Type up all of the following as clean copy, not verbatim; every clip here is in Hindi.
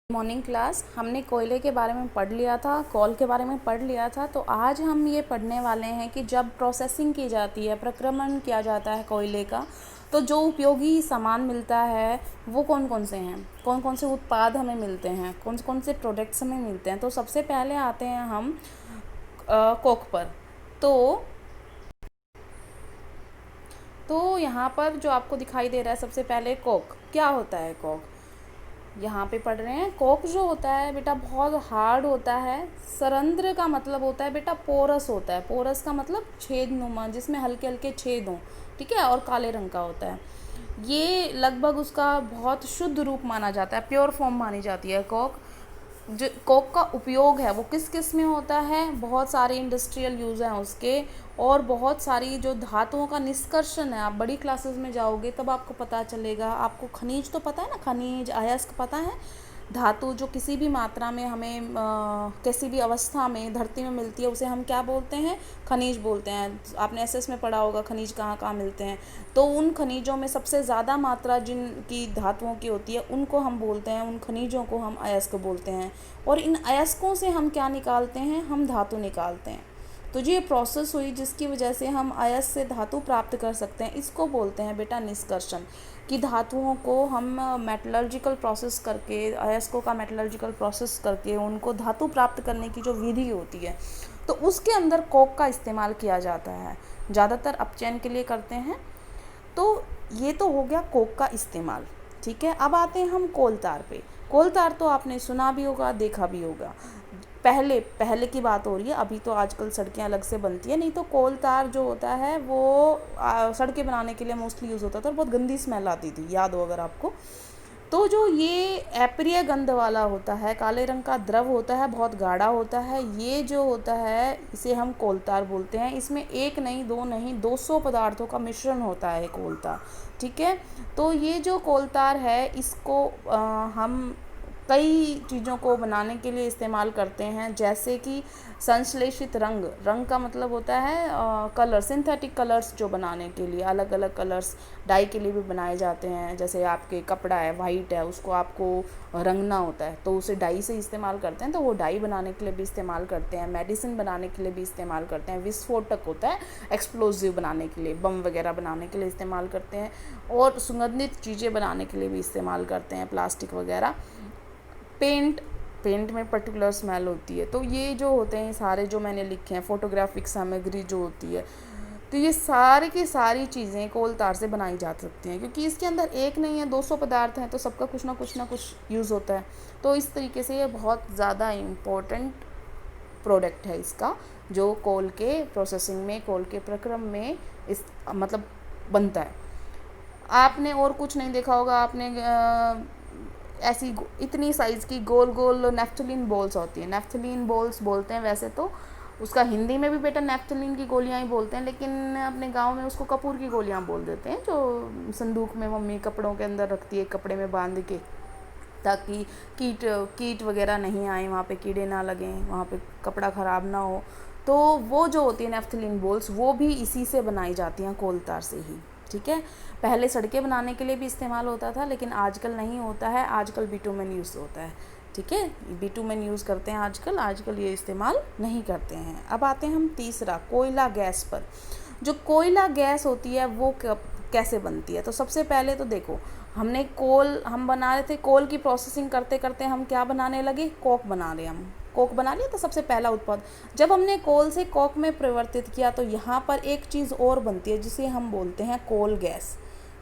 मॉर्निंग क्लास हमने कोयले के बारे में पढ़ लिया था, कोल के बारे में पढ़ लिया था। तो आज हम ये पढ़ने वाले हैं कि जब प्रोसेसिंग की जाती है, प्रक्रमण किया जाता है कोयले का, तो जो उपयोगी सामान मिलता है वो कौन कौन से हैं, कौन कौन से उत्पाद हमें मिलते हैं, कौन कौन से प्रोडक्ट्स हमें मिलते हैं। तो सबसे पहले आते हैं हम कोक पर। तो यहाँ पर जो आपको दिखाई दे रहा है, सबसे पहले कोक। क्या होता है कोक? यहाँ पे पढ़ रहे हैं। कोक जो होता है बेटा बहुत हार्ड होता है। सरंध्र का मतलब होता है बेटा पोरस होता है। पोरस का मतलब छेदनुमा, जिसमें हल्के हल्के छेद हों, ठीक है, और काले रंग का होता है। ये लगभग उसका बहुत शुद्ध रूप माना जाता है, प्योर फॉर्म मानी जाती है कोक। जो कोक का उपयोग है वो किस किस में होता है? बहुत सारे इंडस्ट्रियल यूज़ हैं उसके, और बहुत सारी जो धातुओं का निष्कर्षण है। आप बड़ी क्लासेस में जाओगे तब आपको पता चलेगा। आपको खनिज तो पता है ना, खनिज अयस्क पता है। धातु जो किसी भी मात्रा में हमें किसी भी अवस्था में धरती में मिलती है, उसे हम क्या बोलते हैं? खनिज बोलते हैं। आपने एसएस में पढ़ा होगा खनिज कहाँ कहाँ मिलते हैं। तो उन खनिजों में सबसे ज़्यादा मात्रा जिनकी धातुओं की होती है उनको हम बोलते हैं, उन खनिजों को हम अयस्क बोलते हैं। और इन अयस्कों से हम क्या निकालते हैं? हम धातु निकालते हैं। तो जो ये प्रोसेस हुई जिसकी वजह से हम अयस्क से धातु प्राप्त कर सकते हैं, इसको बोलते हैं बेटा निष्कर्षण। कि धातुओं को हम मेटलर्जिकल प्रोसेस करके, अयस्कों का मेटलर्जिकल प्रोसेस करके उनको धातु प्राप्त करने की जो विधि होती है, तो उसके अंदर कोक का इस्तेमाल किया जाता है। ज़्यादातर अपचयन के लिए करते हैं। तो ये तो हो गया कोक का इस्तेमाल, ठीक है। अब आते हैं हम कोल तार पे। कोल तार तो आपने सुना भी होगा, देखा भी होगा। पहले पहले की बात हो रही है, अभी तो आजकल सड़कें अलग से बनती है। नहीं तो कोल तार जो होता है वो सड़कें बनाने के लिए मोस्टली यूज़ होता था, और बहुत गंदी स्मेल आती थी, याद हो अगर आपको। तो जो ये अप्रिय गंध वाला होता है, काले रंग का द्रव होता है, बहुत गाढ़ा होता है, ये जो होता है इसे हम कोलतार बोलते हैं। इसमें एक नहीं, दो नहीं, 200 पदार्थों का मिश्रण होता है कोलतार, ठीक है। तो ये जो कोलतार है इसको हम कई चीज़ों को बनाने के लिए इस्तेमाल करते हैं, जैसे कि संश्लेषित रंग। रंग का मतलब होता है कलर, सिंथेटिक कलर्स जो बनाने के लिए, अलग अलग कलर्स डाई के लिए भी बनाए जाते हैं। जैसे आपके कपड़ा है, वाइट है, उसको आपको रंगना होता है तो उसे डाई से इस्तेमाल करते हैं, तो वो डाई बनाने के लिए भी इस्तेमाल करते हैं। मेडिसिन बनाने के लिए भी इस्तेमाल करते हैं। विस्फोटक होता है, एक्सप्लोजिव बनाने के लिए, बम वगैरह बनाने के लिए इस्तेमाल करते हैं। और सुगंधित चीज़ें बनाने के लिए भी इस्तेमाल करते हैं, प्लास्टिक वगैरह। पेंट में पर्टिकुलर स्मेल होती है। तो ये जो होते हैं सारे जो मैंने लिखे हैं, फोटोग्राफिक सामग्री जो होती है, तो ये सारी की सारी चीज़ें कोल तार से बनाई जा सकती हैं, क्योंकि इसके अंदर एक नहीं है, 200 पदार्थ हैं, तो सबका कुछ ना कुछ यूज़ होता है। तो इस तरीके से ये बहुत ज़्यादा इम्पोर्टेंट प्रोडक्ट है इसका, जो कोल के प्रोसेसिंग में, कोल के प्रक्रम में इस मतलब बनता है। आपने और कुछ नहीं देखा होगा, आपने ऐसी इतनी साइज़ की गोल गोल नेफ्थलीन बॉल्स होती है, नेफ्थलीन बॉल्स बोलते हैं वैसे तो। उसका हिंदी में भी बेटा नेफ्थलीन की गोलियां ही बोलते हैं, लेकिन अपने गांव में उसको कपूर की गोलियां बोल देते हैं, जो संदूक में मम्मी कपड़ों के अंदर रखती है, कपड़े में बांध के, ताकि कीट वगैरह नहीं आए, वहाँ पे कीड़े ना लगें, वहाँ पे कपड़ा ख़राब ना हो। तो वो जो होती है नेफ्थलीन बॉल्स, वो भी इसी से बनाई जाती हैं, कोल तार से ही, ठीक है। पहले सड़कें बनाने के लिए भी इस्तेमाल होता था, लेकिन आजकल नहीं होता है, आजकल बिटुमेन यूज़ होता है, ठीक है। बिटुमेन यूज़ करते हैं आजकल ये इस्तेमाल नहीं करते हैं। अब आते हैं हम तीसरा, कोयला गैस पर। जो कोयला गैस होती है वो कैसे बनती है? तो सबसे पहले तो देखो, हमने कोल हम बना रहे थे, कोल की प्रोसेसिंग करते करते हम क्या बनाने लगे? कोक बना रहे हम। कोक बना लिया, तो सबसे पहला उत्पाद जब हमने कोल से कोक में परिवर्तित किया, तो यहाँ पर एक चीज़ और बनती है जिसे हम बोलते हैं कोल गैस,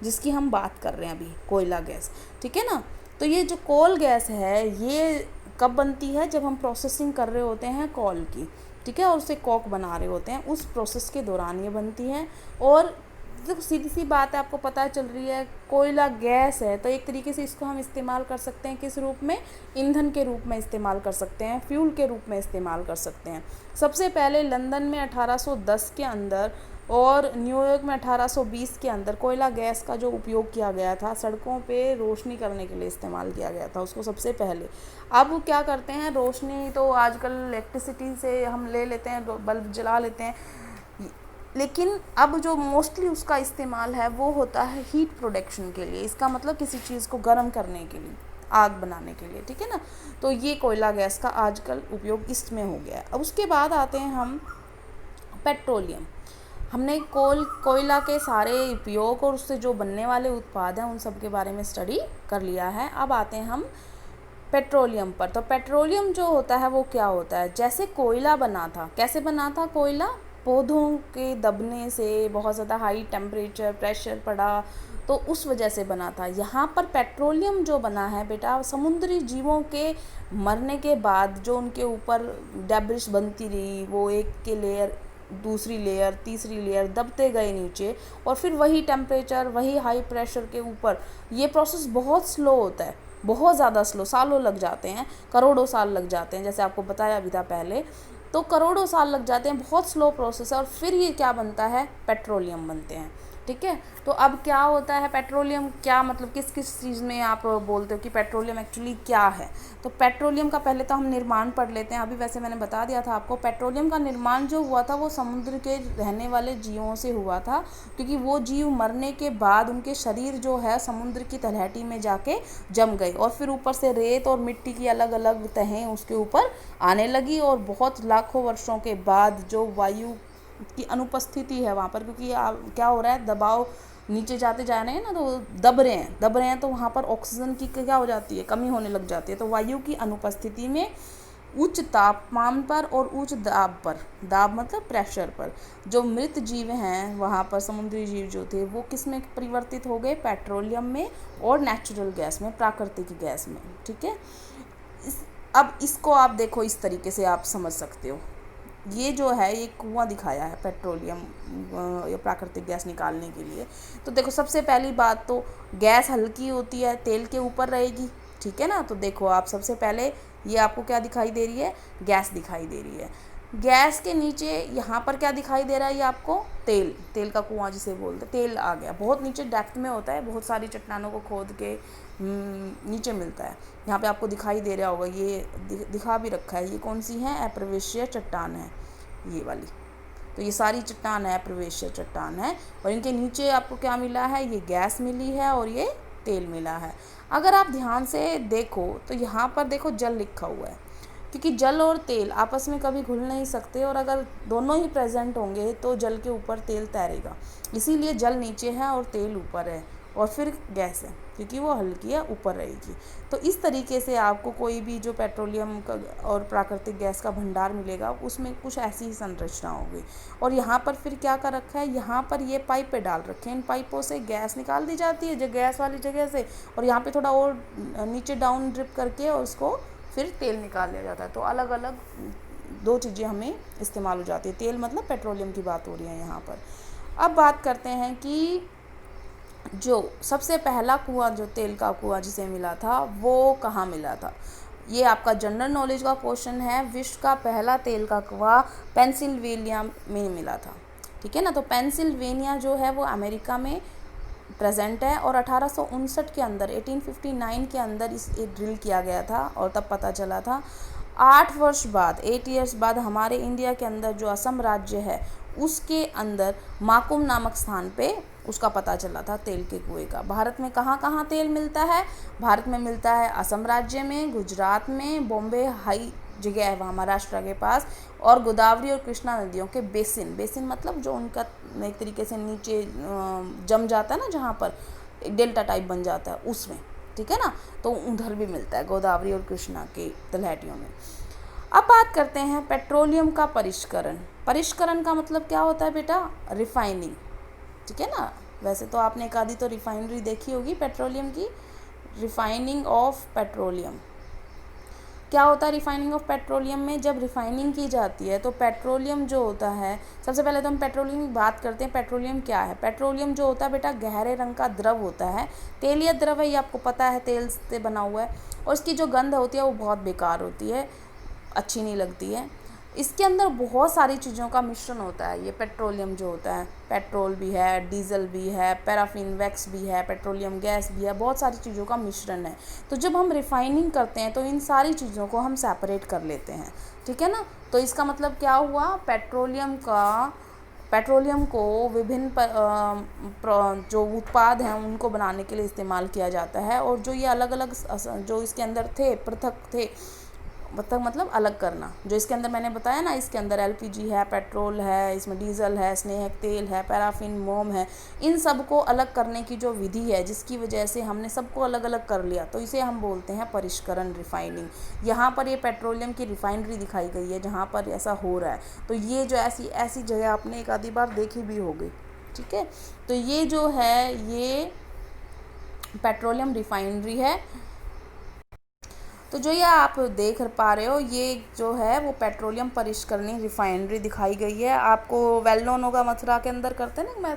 जिसकी हम बात कर रहे हैं अभी, कोयला गैस, ठीक है ना। तो ये जो कोल गैस है ये कब बनती है? जब हम प्रोसेसिंग कर रहे होते हैं कोल की, ठीक है, और उसे कोक बना रहे होते हैं, उस प्रोसेस के दौरान ये बनती है। और तो सीधी सी बात है, आपको पता चल रही है, कोयला गैस है, तो एक तरीके से इसको हम इस्तेमाल कर सकते हैं किस रूप में? ईंधन के रूप में इस्तेमाल कर सकते हैं, फ्यूल के रूप में इस्तेमाल कर सकते हैं। सबसे पहले लंदन में 1810 के अंदर और न्यूयॉर्क में 1820 के अंदर कोयला गैस का जो उपयोग किया गया था, सड़कों पे रोशनी करने के लिए इस्तेमाल किया गया था उसको सबसे पहले। अब क्या करते हैं, रोशनी तो आजकल इलेक्ट्रिसिटी से हम ले लेते हैं, बल्ब जला लेते हैं, लेकिन अब जो मोस्टली उसका इस्तेमाल है वो होता है हीट प्रोडक्शन के लिए। इसका मतलब किसी चीज़ को गर्म करने के लिए। आग बनाने के लिए, ठीक है ना। तो ये कोयला गैस का आजकल उपयोग इसमें हो गया है। अब उसके बाद आते हैं हम पेट्रोलियम। हमने कोयला के सारे उपयोग और उससे जो बनने वाले उत्पाद हैं उन सब के बारे में स्टडी कर लिया है। अब आते हैं हम पेट्रोलियम पर। तो पेट्रोलियम जो होता है वो क्या होता है, जैसे कोयला बना था, कैसे बना था कोयला, पौधों के दबने से बहुत ज़्यादा हाई टेम्परेचर प्रेशर पड़ा तो उस वजह से बना था। यहाँ पर पेट्रोलियम जो बना है बेटा, समुद्री जीवों के मरने के बाद जो उनके ऊपर डेब्रिस बनती रही, वो एक के लेयर दूसरी लेयर तीसरी लेयर दबते गए नीचे, और फिर वही टेम्परेचर वही हाई प्रेशर के ऊपर। ये प्रोसेस बहुत स्लो होता है, बहुत ज़्यादा स्लो, सालों लग जाते हैं, करोड़ों साल लग जाते हैं, जैसे आपको बताया भी था पहले। तो करोड़ों साल लग जाते हैं, बहुत स्लो प्रोसेस है, और फिर ये क्या बनता है, पेट्रोलियम बनते हैं, ठीक है। तो अब क्या होता है पेट्रोलियम, क्या मतलब किस किस चीज़ में आप बोलते हो कि पेट्रोलियम एक्चुअली क्या है। तो पेट्रोलियम का पहले तो हम निर्माण पढ़ लेते हैं। अभी वैसे मैंने बता दिया था आपको, पेट्रोलियम का निर्माण जो हुआ था वो समुद्र के रहने वाले जीवों से हुआ था, क्योंकि वो जीव मरने के बाद उनके शरीर जो है समुद्र की तलहटी में जाके जम गई, और फिर ऊपर से रेत और मिट्टी की अलग अलग तहें उसके ऊपर आने लगी, और बहुत लाखों वर्षों के बाद जो वायु की अनुपस्थिति है वहाँ पर, क्योंकि क्या हो रहा है, दबाव नीचे जाते जा रहे हैं ना, तो दब रहे हैं, तो वहाँ पर ऑक्सीजन की क्या हो जाती है, कमी होने लग जाती है। तो वायु की अनुपस्थिति में उच्च तापमान पर और उच्च दाब पर, दाब मतलब प्रेशर पर, जो मृत जीव हैं वहाँ पर, समुद्री जीव जो थे, वो किस में परिवर्तित हो गए, पेट्रोलियम में और नेचुरल गैस में, प्राकृतिक गैस में, ठीक है। अब इसको आप देखो, इस तरीके से आप समझ सकते हो। ये जो है ये कुआं दिखाया है पेट्रोलियम या प्राकृतिक गैस निकालने के लिए। तो देखो, सबसे पहली बात तो गैस हल्की होती है, तेल के ऊपर रहेगी, ठीक है ना। तो देखो आप, सबसे पहले ये आपको क्या दिखाई दे रही है, गैस दिखाई दे रही है। गैस के नीचे यहाँ पर क्या दिखाई दे रहा है, ये आपको तेल का कुआं जिसे बोलते हैं, तेल आ गया, बहुत नीचे डेप्थ में होता है, बहुत सारी चट्टानों को खोद के नीचे मिलता है। यहाँ पे आपको दिखाई दे रहा होगा, ये दिखा भी रखा है, ये कौन सी है, अप्रवेश्य चट्टान है ये वाली। तो ये सारी चट्टान है, अप्रवेश्य चट्टान है, और इनके नीचे आपको क्या मिला है, ये गैस मिली है और ये तेल मिला है। अगर आप ध्यान से देखो तो यहाँ पर देखो जल लिखा हुआ है, क्योंकि जल और तेल आपस में कभी घुल नहीं सकते, और अगर दोनों ही प्रेजेंट होंगे तो जल के ऊपर तेल तैरेगा, इसीलिए जल नीचे है और तेल ऊपर है, और फिर गैस है क्योंकि वो हल्की है, ऊपर रहेगी। तो इस तरीके से आपको कोई भी जो पेट्रोलियम का और प्राकृतिक गैस का भंडार मिलेगा, उसमें कुछ ऐसी ही संरचना होगी। और यहाँ पर फिर क्या कर रखा है, यहाँ पर ये पाइपें डाल रखे हैं, इन पाइपों से गैस निकाल दी जाती है जो गैस वाली जगह से, और यहाँ पे थोड़ा और नीचे डाउन ड्रिप करके और उसको फिर तेल निकाल लिया जाता है। तो अलग अलग दो चीज़ें हमें इस्तेमाल हो जाती है। तेल मतलब पेट्रोलियम की बात हो रही है यहाँ पर। अब बात करते हैं कि जो सबसे पहला कुआं, जो तेल का कुआं जिसे मिला था, वो कहाँ मिला था। ये आपका जनरल नॉलेज का क्वेश्चन है। विश्व का पहला तेल का कुआं पेंसिल्वेनिया में मिला था, ठीक है ना। तो पेंसिल्वेनिया जो है वो अमेरिका में प्रेजेंट है, और 1859 के अंदर, 1859 के अंदर इसे ड्रिल किया गया था, और तब पता चला था। 8 ईयर्स बाद हमारे इंडिया के अंदर जो असम राज्य है उसके अंदर माकुम नामक स्थान पे उसका पता चला था तेल के कुएं का। भारत में कहाँ कहाँ तेल मिलता है, भारत में मिलता है असम राज्य में, गुजरात में, बॉम्बे हाई जगह है वहाँ महाराष्ट्र के पास, और गोदावरी और कृष्णा नदियों के बेसिन मतलब जो उनका एक तरीके से नीचे जम जाता है ना, जहाँ पर एक डेल्टा टाइप बन जाता है उसमें, ठीक है ना। तो उधर भी मिलता है, गोदावरी और कृष्णा के तलहटियों में। अब बात करते हैं पेट्रोलियम का परिष्करण का मतलब क्या होता है बेटा, रिफाइनिंग, ठीक है ना। वैसे तो आपने एक आधी तो रिफाइनरी देखी होगी पेट्रोलियम की। रिफाइनिंग ऑफ पेट्रोलियम क्या होता है, रिफाइनिंग ऑफ पेट्रोलियम में जब रिफाइनिंग की जाती है तो पेट्रोलियम जो होता है, सबसे पहले तो हम पेट्रोलियम की बात करते हैं। पेट्रोलियम क्या है, पेट्रोलियम जो होता है बेटा गहरे रंग का द्रव होता है, तेलीय द्रव है, ये आपको पता है, तेल से बना हुआ है, और इसकी जो गंध होती है वो बहुत बेकार होती है, अच्छी नहीं लगती है। इसके अंदर बहुत सारी चीज़ों का मिश्रण होता है। ये पेट्रोलियम जो होता है, पेट्रोल भी है, डीजल भी है, पैराफिन वैक्स भी है, पेट्रोलियम गैस भी है, बहुत सारी चीज़ों का मिश्रण है। तो जब हम रिफाइनिंग करते हैं तो इन सारी चीज़ों को हम सेपरेट कर लेते हैं, ठीक है ना। तो इसका मतलब क्या हुआ, पेट्रोलियम का पेट्रोलियम को विभिन्न जो उत्पाद हैं उनको बनाने के लिए इस्तेमाल किया जाता है। और जो ये अलग अलग जो इसके अंदर थे, पृथक थे, मतलब अलग करना, जो इसके अंदर मैंने बताया ना, इसके अंदर एलपीजी है, पेट्रोल है, इसमें डीजल है, स्नेहक तेल है, पैराफिन, मोम है, इन सब को अलग करने की जो विधि है, जिसकी वजह से हमने सबको अलग अलग कर लिया, तो इसे हम बोलते हैं परिष्करण, रिफाइनिंग। यहाँ पर ये पेट्रोलियम की रिफाइनरी दिखाई गई है जहाँ पर ऐसा हो रहा है। तो ये जो ऐसी जगह आपने एक आधी बार देखी भी होगी, ठीक है। तो ये जो है ये पेट्रोलियम रिफाइनरी है। तो जो ये आप देख पा रहे हो, ये जो है वो पेट्रोलियम परिष्करणी रिफाइनरी दिखाई गई है। आपको वेल नोन होगा, मथुरा के अंदर करते हैं ना, मैं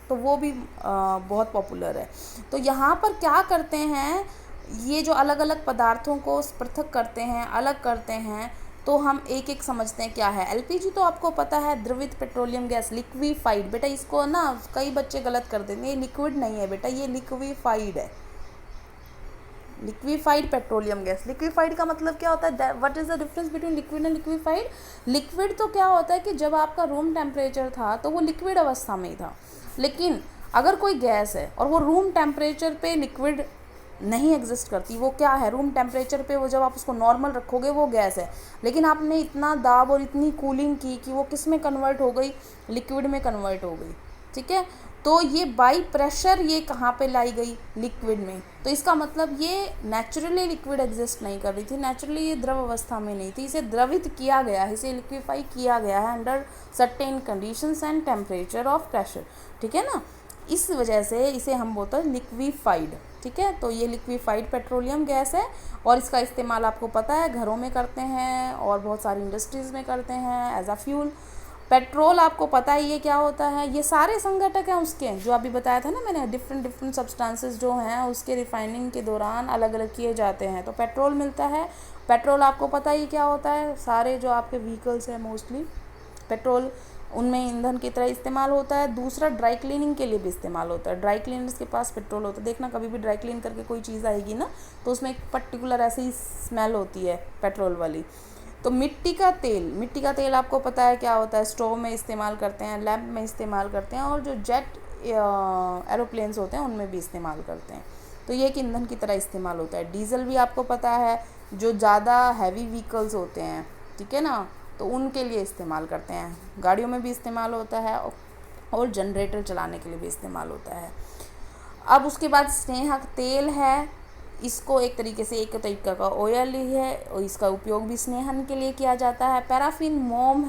तो वो भी बहुत पॉपुलर है। तो यहाँ पर क्या करते हैं, ये जो अलग अलग पदार्थों को पृथक करते हैं, अलग करते हैं, तो हम एक एक समझते हैं क्या है। एलपीजी तो आपको पता है, द्रवित पेट्रोलियम गैस, लिक्विफाइड। बेटा इसको ना कई बच्चे गलत कर देते हैं, ये लिक्विड नहीं है बेटा, ये लिक्विफाइड है। Liquefied petroleum gas. लिक्विफाइड का मतलब क्या होता है, what is the difference between liquid and liquefied. Liquid तो क्या होता है कि जब आपका रूम टेम्परेचर था तो वो लिक्विड अवस्था में ही था, लेकिन अगर कोई गैस है और वो रूम टेम्परेचर पे लिक्विड नहीं एग्जिस्ट करती, वो क्या है, रूम टेम्परेचर पे वो जब आप उसको नॉर्मल रखोगे वो गैस है, लेकिन आपने इतना दाब और इतनी कूलिंग की कि वो किस में कन्वर्ट हो गई, लिक्विड में कन्वर्ट हो गई, ठीक है। तो ये बाई प्रेशर ये कहाँ पे लाई गई, लिक्विड में। तो इसका मतलब ये नेचुरली लिक्विड एग्जिस्ट नहीं कर रही थी, नेचुरली ये द्रव अवस्था में नहीं थी, इसे द्रवित किया गया है, इसे लिक्विफाई किया गया है under certain conditions and temperature of pressure, ठीक है ना। इस वजह से इसे हम बोलते हैं लिक्विफाइड, ठीक है। तो ये लिक्विफाइड पेट्रोलियम गैस है और इसका इस्तेमाल आपको पता है घरों में करते हैं और बहुत सारी इंडस्ट्रीज़ में करते हैं एज अ फ्यूल। पेट्रोल आपको पता ही ये क्या होता है, ये सारे संघटक हैं उसके, जो अभी बताया था ना मैंने, डिफरेंट सब्सटेंसेस जो हैं उसके रिफाइनिंग के दौरान अलग अलग किए जाते हैं तो पेट्रोल मिलता है। पेट्रोल आपको पता ही क्या होता है, सारे जो आपके व्हीकल्स हैं मोस्टली पेट्रोल उनमें ईंधन की तरह इस्तेमाल होता है। दूसरा ड्राई क्लीनिंग के लिए भी इस्तेमाल होता है, ड्राई क्लीनर्स के पास पेट्रोल होता है। देखना कभी भी ड्राई क्लीन करके कोई चीज़ आएगी ना तो उसमें एक पर्टिकुलर ऐसी स्मेल होती है पेट्रोल वाली। तो मिट्टी का तेल आपको पता है क्या होता है, स्टोव में इस्तेमाल करते हैं, लैंप में इस्तेमाल करते हैं और जो जेट एरोप्लेन्स होते हैं उनमें भी इस्तेमाल करते हैं। तो ये एक ईंधन की तरह इस्तेमाल होता है। डीजल भी आपको पता है, जो ज़्यादा हैवी व्हीकल्स होते हैं, ठीक है ना, तो उनके लिए इस्तेमाल करते हैं, गाड़ियों में भी इस्तेमाल होता है और जनरेटर चलाने के लिए भी इस्तेमाल होता है। अब उसके बाद स्नेहक तेल है, इसको एक तरीके से एक तरीका का ऑयल ही है और इसका उपयोग भी स्नेहन के लिए किया जाता है। पैराफिन मोम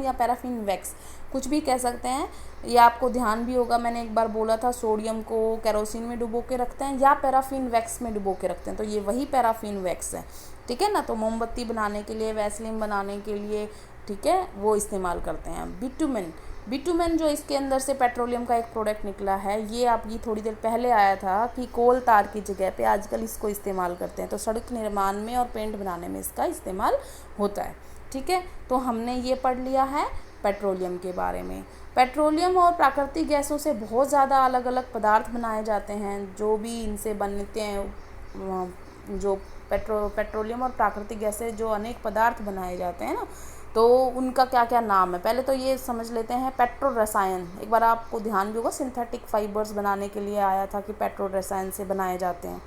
या पैराफिन वैक्स, कुछ भी कह सकते हैं। ये आपको ध्यान भी होगा, मैंने एक बार बोला था सोडियम को केरोसिन में डुबो के रखते हैं या पैराफिन वैक्स में डुबो के रखते हैं, तो ये वही पैराफिन वैक्स है, ठीक है ना। तो मोमबत्ती बनाने के लिए, वैसलीन बनाने के लिए, ठीक है, वो इस्तेमाल करते हैं। बिटुमेन जो इसके अंदर से पेट्रोलियम का एक प्रोडक्ट निकला है, ये आपकी थोड़ी देर पहले आया था कि कोल तार की जगह पे आजकल इसको इस्तेमाल करते हैं, तो सड़क निर्माण में और पेंट बनाने में इसका इस्तेमाल होता है, ठीक है। तो हमने ये पढ़ लिया है पेट्रोलियम के बारे में। पेट्रोलियम और प्राकृतिक गैसों से बहुत ज़्यादा अलग अलग पदार्थ बनाए जाते हैं, जो भी इनसे बनते हैं, जो पेट्रोलियम और प्राकृतिक गैस से जो अनेक पदार्थ बनाए जाते हैं ना, तो उनका क्या क्या नाम है, पहले तो ये समझ लेते हैं। पेट्रो रसायन, एक बार आपको ध्यान भी होगा, सिंथेटिक फाइबर्स बनाने के लिए आया था कि पेट्रो रसायन से बनाए जाते हैं,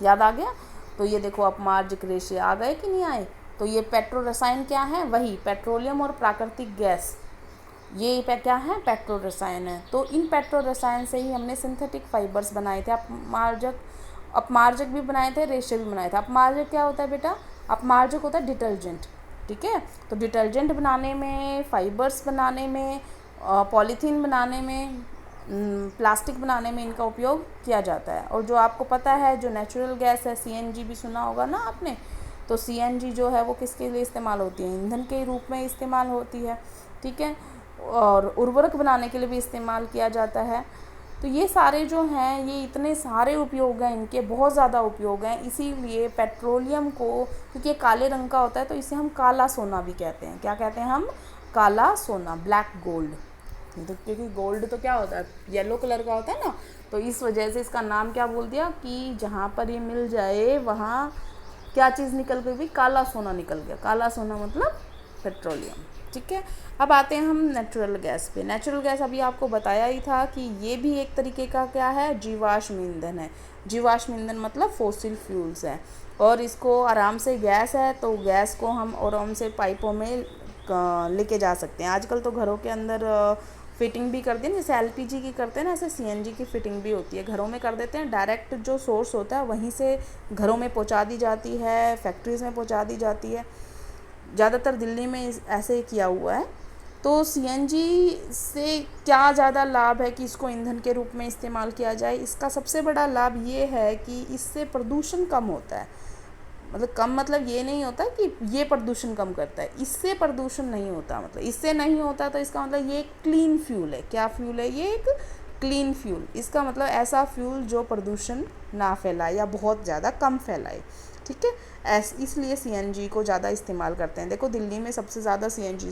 याद आ गया। तो ये देखो अपमार्जक रेशे आ गए कि नहीं आए। तो ये पेट्रो रसायन क्या है, वही पेट्रोलियम और प्राकृतिक गैस, ये क्या है, पेट्रो रसायन है। तो इन पेट्रो रसायन से ही हमने सिंथेटिक फाइबर्स बनाए थे, अपमार्जक भी बनाए थे, रेशे भी बनाए थे। अपमार्जक क्या होता है बेटा, अपमार्जक होता है डिटर्जेंट, ठीक है। तो डिटर्जेंट बनाने में, फाइबर्स बनाने में, पॉलीथीन बनाने में, प्लास्टिक बनाने में इनका उपयोग किया जाता है। और जो आपको पता है जो नेचुरल गैस है, सीएनजी भी सुना होगा ना आपने, तो सीएनजी जो है वो किसके लिए इस्तेमाल होती है, ईंधन के रूप में इस्तेमाल होती है, ठीक है। और उर्वरक बनाने के लिए भी इस्तेमाल किया जाता है। तो ये सारे जो हैं, ये इतने सारे उपयोग हैं इनके, बहुत ज़्यादा उपयोग हैं। इसीलिए पेट्रोलियम को, क्योंकि ये काले रंग का होता है, तो इसे हम काला सोना भी कहते हैं। क्या कहते हैं हम, काला सोना, ब्लैक गोल्ड। तो क्योंकि गोल्ड तो क्या होता है, येलो कलर का होता है ना, तो इस वजह से इसका नाम क्या बोल दिया कि जहाँ पर ये मिल जाए वहाँ क्या चीज़ निकल गई भी, काला सोना निकल गया। काला सोना मतलब पेट्रोलियम। ठीक है, अब आते हैं हम नेचुरल गैस पे। नेचुरल गैस अभी आपको बताया ही था कि ये भी एक तरीके का क्या है, जीवाश्म ईंधन है। जीवाश्म ईंधन मतलब फोसिल फ्यूल्स है, और इसको आराम से गैस है तो गैस को हम आराम से पाइपों में लेके जा सकते हैं। आजकल तो घरों के अंदर फिटिंग भी कर दी, जैसे एलपीजी की करते हैं ना, ऐसे सीएनजी की फिटिंग भी होती है, घरों में कर देते हैं। डायरेक्ट जो सोर्स होता है वहीं से घरों में पहुंचा दी जाती है, फैक्ट्रीज़ में पहुंचा दी जाती है। ज़्यादातर दिल्ली में ऐसे किया हुआ है। तो सीएनजी से क्या ज़्यादा लाभ है कि इसको ईंधन के रूप में इस्तेमाल किया जाए? इसका सबसे बड़ा लाभ ये है कि इससे प्रदूषण कम होता है। मतलब कम मतलब ये नहीं होता कि ये प्रदूषण कम करता है, इससे प्रदूषण नहीं होता। मतलब इससे नहीं होता तो इसका मतलब ये क्लीन फ्यूल है। क्या फ्यूल है ये? एक क्लीन फ्यूल। इसका मतलब ऐसा फ्यूल जो प्रदूषण ना फैलाए या बहुत ज़्यादा कम फैलाए। ठीक है, इसलिए सीएनजी को ज़्यादा इस्तेमाल करते हैं। देखो दिल्ली में सबसे ज़्यादा सीएनजी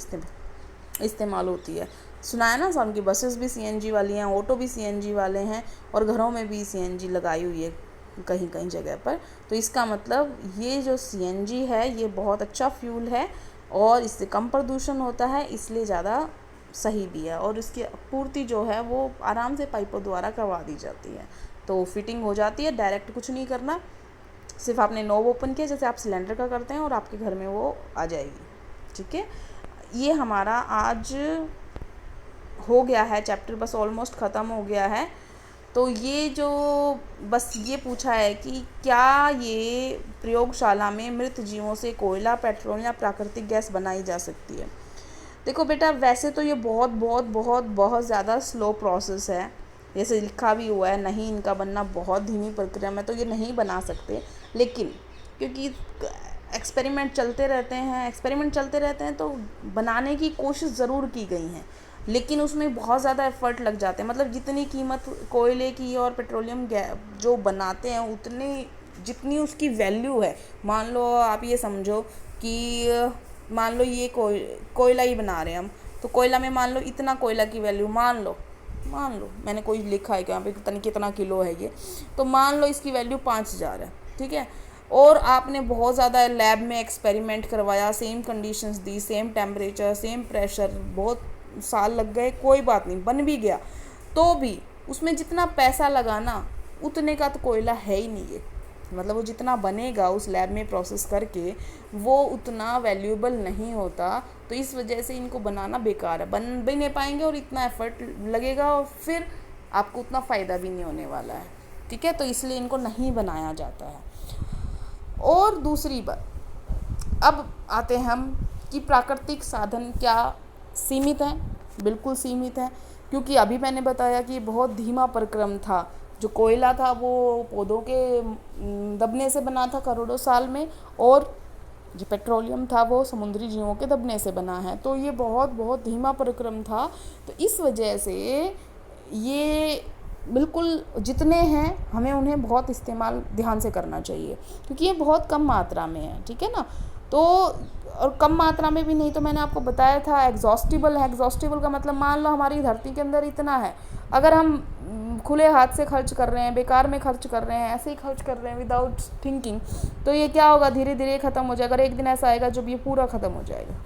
इस्तेमाल होती है। सुना है ना, सब की बसेस भी सीएनजी वाली हैं, ऑटो भी सीएनजी वाले हैं, और घरों में भी सीएनजी लगाई हुई है कहीं कहीं जगह पर। तो इसका मतलब ये जो सीएनजी है ये बहुत अच्छा फ्यूल है और इससे कम प्रदूषण होता है, इसलिए ज़्यादा सही भी है। और इसकी आपूर्ति जो है वो आराम से पाइपों द्वारा करवा दी जाती है। तो फिटिंग हो जाती है, डायरेक्ट कुछ नहीं करना, सिर्फ आपने नॉब ओपन किया जैसे आप सिलेंडर का करते हैं और आपके घर में वो आ जाएगी। ठीक है, ये हमारा आज हो गया है चैप्टर, बस ऑलमोस्ट ख़त्म हो गया है। तो ये जो बस ये पूछा है कि क्या ये प्रयोगशाला में मृत जीवों से कोयला, पेट्रोल या प्राकृतिक गैस बनाई जा सकती है? देखो बेटा, वैसे तो ये बहुत बहुत बहुत बहुत ज़्यादा स्लो प्रोसेस है, जैसे लिखा भी हुआ है, नहीं इनका बनना बहुत धीमी प्रक्रिया में तो ये नहीं बना सकते। लेकिन क्योंकि एक्सपेरिमेंट चलते रहते हैं तो बनाने की कोशिश ज़रूर की गई है, लेकिन उसमें बहुत ज़्यादा एफर्ट लग जाते हैं। मतलब जितनी कीमत कोयले की और पेट्रोलियम जो बनाते हैं उतनी जितनी उसकी वैल्यू है, मान लो आप ये समझो कि मान लो ये कोयला ही बना रहे हैं हम, तो कोयला में मान लो इतना कोयला की वैल्यू, मान लो मैंने कोई लिखा है कि यहाँ पे कितना किलो है ये, तो मान लो इसकी वैल्यू 5,000 है। ठीक है, और आपने बहुत ज़्यादा लैब में एक्सपेरिमेंट करवाया, सेम कंडीशंस दी, सेम टेम्परेचर, सेम प्रेशर, बहुत साल लग गए, कोई बात नहीं, बन भी गया, तो भी उसमें जितना पैसा लगाना उतने का तो कोयला है ही नहीं है। मतलब वो जितना बनेगा उस लैब में प्रोसेस करके वो उतना वैल्यूएबल नहीं होता। तो इस वजह से इनको बनाना बेकार है, बन भी नहीं पाएंगे और इतना एफर्ट लगेगा और फिर आपको उतना फ़ायदा भी नहीं होने वाला है। ठीक है, तो इसलिए इनको नहीं बनाया जाता है। और दूसरी बात, अब आते हैं हम कि प्राकृतिक साधन क्या सीमित हैं? बिल्कुल सीमित हैं, क्योंकि अभी मैंने बताया कि बहुत धीमा प्रक्रम था। जो कोयला था वो पौधों के दबने से बना था करोड़ों साल में, और जो पेट्रोलियम था वो समुद्री जीवों के दबने से बना है। तो ये बहुत बहुत धीमा प्रक्रम था। तो इस वजह से ये बिल्कुल जितने हैं हमें उन्हें बहुत इस्तेमाल ध्यान से करना चाहिए, क्योंकि ये बहुत कम मात्रा में है। ठीक है ना, तो और कम मात्रा में भी नहीं, तो मैंने आपको बताया था एग्जॉस्टिबल है। एग्जॉस्टिबल का मतलब मान लो हमारी धरती के अंदर इतना है, अगर हम खुले हाथ से खर्च कर रहे हैं, बेकार में खर्च कर रहे हैं, ऐसे ही खर्च कर रहे हैं विदाउट थिंकिंग, तो ये क्या होगा, धीरे धीरे ख़त्म हो जाएगा। एक दिन ऐसा आएगा जब ये पूरा ख़त्म हो जाएगा,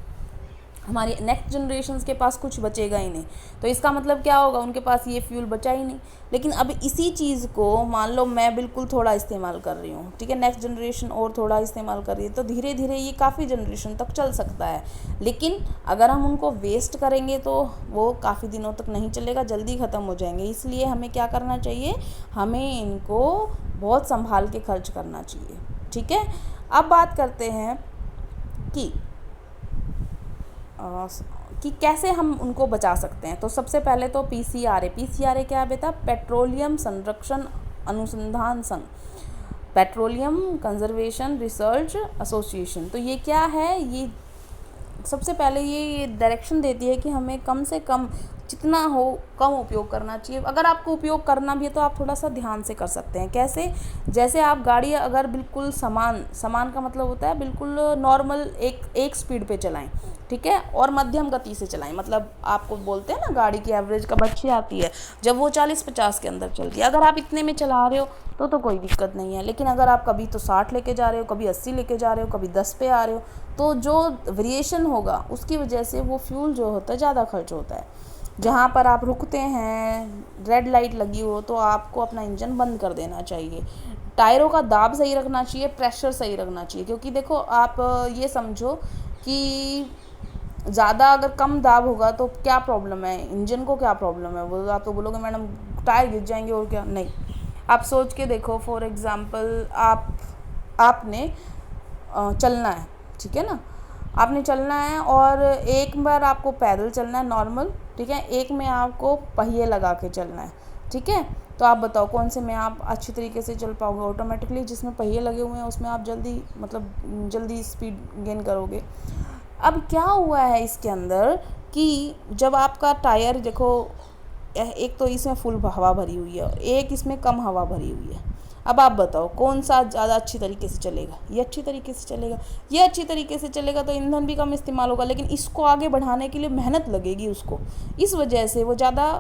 हमारी नेक्स्ट जनरेशन्स के पास कुछ बचेगा ही नहीं। तो इसका मतलब क्या होगा, उनके पास ये फ्यूल बचा ही नहीं। लेकिन अब इसी चीज़ को मान लो मैं बिल्कुल थोड़ा इस्तेमाल कर रही हूँ, ठीक है, नेक्स्ट जनरेशन और थोड़ा इस्तेमाल कर रही है, तो धीरे धीरे ये काफ़ी जनरेशन तक चल सकता है। लेकिन अगर हम उनको वेस्ट करेंगे तो वो काफ़ी दिनों तक नहीं चलेगा, जल्दी ख़त्म हो जाएंगे। इसलिए हमें क्या करना चाहिए, हमें इनको बहुत संभाल के खर्च करना चाहिए। ठीक है, अब बात करते हैं कि कैसे हम उनको बचा सकते हैं। तो सबसे पहले तो पीसीआरए क्या है बेटा, पेट्रोलियम संरक्षण अनुसंधान संघ, पेट्रोलियम कंजर्वेशन रिसर्च एसोसिएशन। तो ये क्या है, ये सबसे पहले ये डायरेक्शन देती है कि हमें कम से कम जितना हो कम उपयोग करना चाहिए। अगर आपको उपयोग करना भी है तो आप थोड़ा सा ध्यान से कर सकते हैं। कैसे? जैसे आप गाड़ी अगर बिल्कुल समान का मतलब होता है बिल्कुल नॉर्मल एक स्पीड पे चलाएं, ठीक है, और मध्यम गति से चलाएं। मतलब आपको बोलते हैं ना गाड़ी की एवरेज कब अच्छी आती है, जब वो 40-50 के अंदर चलती है। अगर आप इतने में चला रहे हो तो कोई दिक्कत नहीं है। लेकिन अगर आप कभी तो 60 लेके जा रहे हो, कभी 80 लेके जा रहे हो, कभी 10 पे आ रहे हो, तो जो वेरिएशन होगा उसकी वजह से वो फ्यूल जो होता है ज़्यादा खर्च होता है। जहाँ पर आप रुकते हैं, रेड लाइट लगी हो, तो आपको अपना इंजन बंद कर देना चाहिए। टायरों का दाब सही रखना चाहिए, प्रेशर सही रखना चाहिए। क्योंकि देखो आप ये समझो कि ज़्यादा अगर कम दाब होगा तो क्या प्रॉब्लम है, इंजन को क्या प्रॉब्लम है, वो आप तो बोलोगे मैडम टायर गिर जाएंगे और क्या। नहीं, आप सोच के देखो। फॉर एग्ज़ाम्पल आपने चलना है, ठीक है ना, आपने चलना है और एक बार आपको पैदल चलना है नॉर्मल, ठीक है, एक में आपको पहिए लगा के चलना है, ठीक है। तो आप बताओ कौन से में आप अच्छी तरीके से चल पाओगे? ऑटोमेटिकली जिसमें पहिए लगे हुए हैं उसमें आप जल्दी स्पीड गेन करोगे। अब क्या हुआ है इसके अंदर कि जब आपका टायर देखो, एक तो इसमें फुल हवा भरी हुई है, एक इसमें कम हवा भरी हुई है। अब आप बताओ कौन सा ज़्यादा अच्छी तरीके से चलेगा? ये अच्छी तरीके से चलेगा। ये अच्छी तरीके से चलेगा तो ईंधन भी कम इस्तेमाल होगा, लेकिन इसको आगे बढ़ाने के लिए मेहनत लगेगी उसको, इस वजह से वो ज़्यादा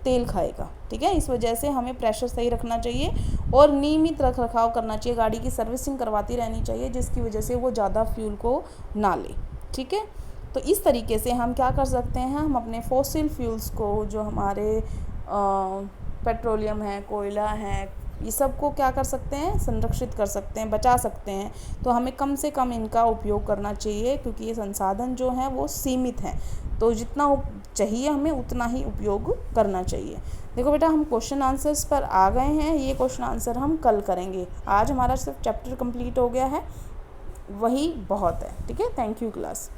तेल खाएगा, ठीक है। इस वजह से हमें प्रेशर सही रखना चाहिए और नियमित रख रखाव करना चाहिए, गाड़ी की सर्विसिंग करवाती रहनी चाहिए, जिसकी वजह से वो ज़्यादा फ्यूल को ना ले, ठीक है। तो इस तरीके से हम क्या कर सकते हैं, हम अपने फॉसिल फ्यूल्स को, जो हमारे पेट्रोलियम है, कोयला है, ये सब को क्या कर सकते हैं, संरक्षित कर सकते हैं, बचा सकते हैं। तो हमें कम से कम इनका उपयोग करना चाहिए, क्योंकि ये संसाधन जो हैं वो सीमित हैं। तो जितना चाहिए हमें उतना ही उपयोग करना चाहिए। देखो बेटा, हम क्वेश्चन आंसर्स पर आ गए हैं। ये क्वेश्चन आंसर हम कल करेंगे। आज हमारा सिर्फ चैप्टर कंप्लीट हो गया है, वही बहुत है, ठीक है। Thank you class.